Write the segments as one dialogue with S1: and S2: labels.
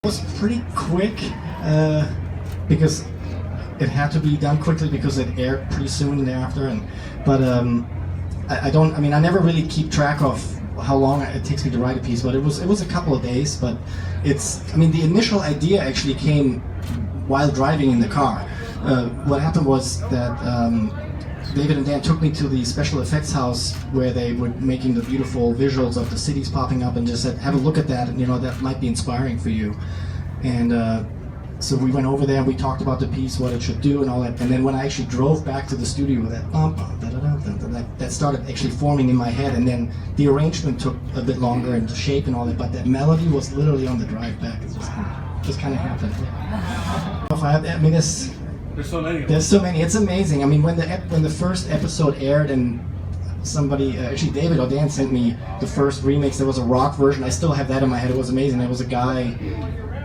S1: It was pretty quick because it had to be done quickly because it aired pretty soon thereafter. I never really keep track of how long it takes me to write a piece, but it was a couple of days. But the initial idea actually came while driving in the car. What happened was that David and Dan took me to the special effects house where they were making the beautiful visuals of the cities popping up, and just said, have a look at that, and that might be inspiring for you. And so we went over there and we talked about the piece, what it should do and all that. And then when I actually drove back to the studio, that started actually forming in my head, and then the arrangement took a bit longer and the shape and all that, but that melody was literally on the drive back. It just kind of happened. There's so many. It's amazing. When the first episode aired and somebody, actually David or Dan sent me the first remix, there was a rock version. I still have that in my head. It was amazing. There was a guy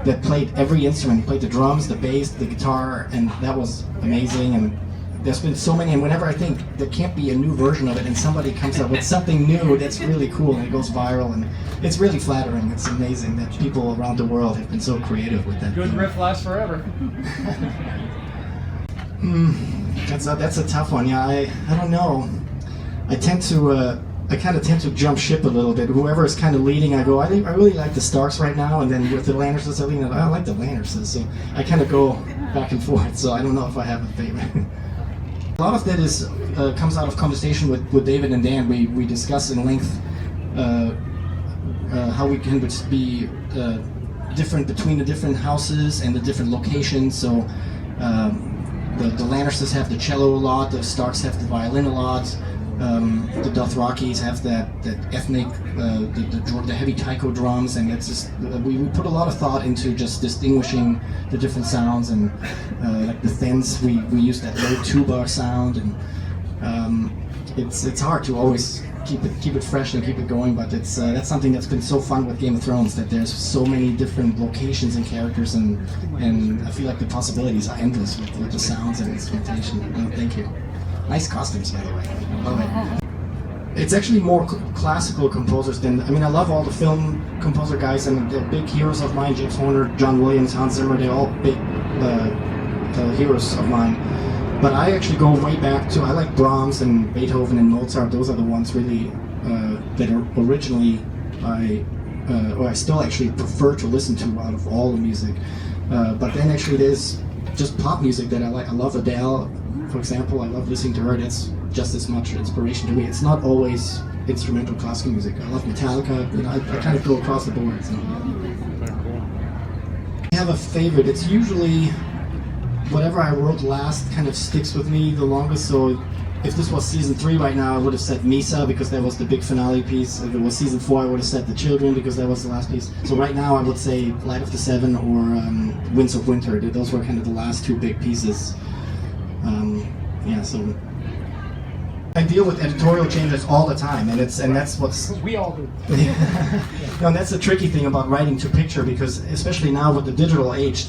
S1: that played every instrument. He played the drums, the bass, the guitar, and that was amazing. And there's been so many, and whenever I think there can't be a new version of it and somebody comes up with something new that's really cool and it goes viral, and it's really flattering. It's amazing that people around the world have been so creative with that.
S2: Good riff lasts forever.
S1: That's a tough one. Yeah, I don't know. I kind of tend to jump ship a little bit. Whoever is kind of leading, I go, I really like the Starks right now, and then with the Landerses, I like the Landerses. So I kind of go back and forth. So I don't know if I have a favorite. A lot of that comes out of conversation with David and Dan. We discuss in length how we can be different between the different houses and the different locations. So. The Landerses have the cello a lot, the Starks have the violin a lot, the Dothrakis have that ethnic, the heavy taiko drums, and it's just, we put a lot of thought into just distinguishing the different sounds, and like the Thens, we use that low tuba sound, and it's hard to always keep it fresh and keep it going, but it's that's something that's been so fun with Game of Thrones, that there's so many different locations and characters, and I feel like the possibilities are endless with the sounds and instrumentation. Thank you. Nice costumes, by the way. I love it. It's actually more classical composers than, I love all the film composer guys, and they're big heroes of mine. James Horner, John Williams, Hans Zimmer, they're all big heroes of mine. But I actually go way back to, I like Brahms and Beethoven and Mozart. Those are the ones really that are originally I still actually prefer to listen to out of all the music. But then actually there's just pop music that I like. I love Adele, for example. I love listening to her. That's just as much inspiration to me. It's not always instrumental classical music. I love Metallica. I kind of go across the board. So. I have a favorite. It's usually whatever I wrote last kind of sticks with me the longest. So if this was season 3 right now, I would have said Misa because that was the big finale piece. If it was season 4, I would have said The Children because that was the last piece. So right now I would say Light of the Seven or Winds of Winter. Those were kind of the last 2 big pieces. So I deal with editorial changes all the time, and that's what's
S2: we all do.
S1: And that's the tricky thing about writing to picture, because especially now with the digital age,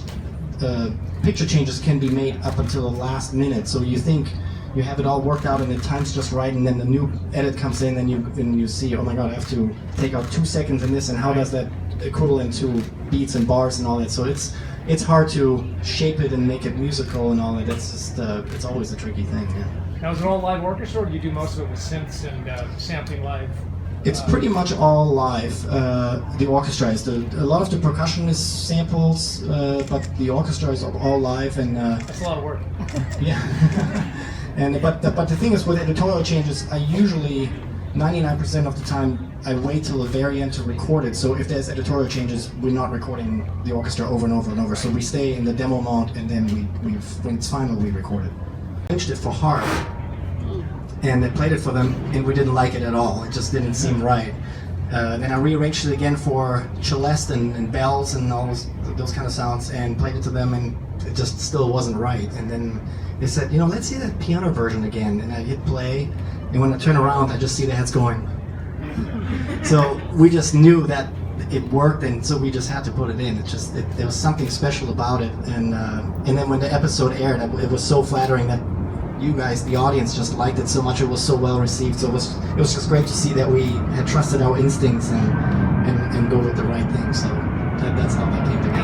S1: picture changes can be made up until the last minute. So you think you have it all worked out and the time's just right, and then the new edit comes in, and you see, oh my god, I have to take out 2 seconds in this, and how does that equivalent to beats and bars and all that. So it's hard to shape it and make it musical and all that. That's just it's always a tricky thing. Yeah.
S2: Now, is it all live orchestra, or do you do most of it with synths and sampling live?
S1: It's pretty much all live. The orchestra is a lot of the percussion is samples, but the orchestra is all live, and
S2: that's a lot of work.
S1: Yeah. But the thing is, with editorial changes, I usually 99% of the time I wait till the very end to record it. So if there's editorial changes, we're not recording the orchestra over and over and over. So we stay in the demo mode, and then when it's final, we record it. I arranged it for harp, and I played it for them, and we didn't like it at all. It just didn't seem right. Then I rearranged it again for celeste and bells and all those kind of sounds, and played it to them, and it just still wasn't right. And then they said, let's see that piano version again. And I hit play, and when I turn around, I just see the heads going. So we just knew that it worked, and so we just had to put it in. There was something special about it, and then when the episode aired, it was so flattering that you guys, the audience, just liked it so much. It was so well received. So it was just great to see that we had trusted our instincts and go with the right thing. So that's how that came together.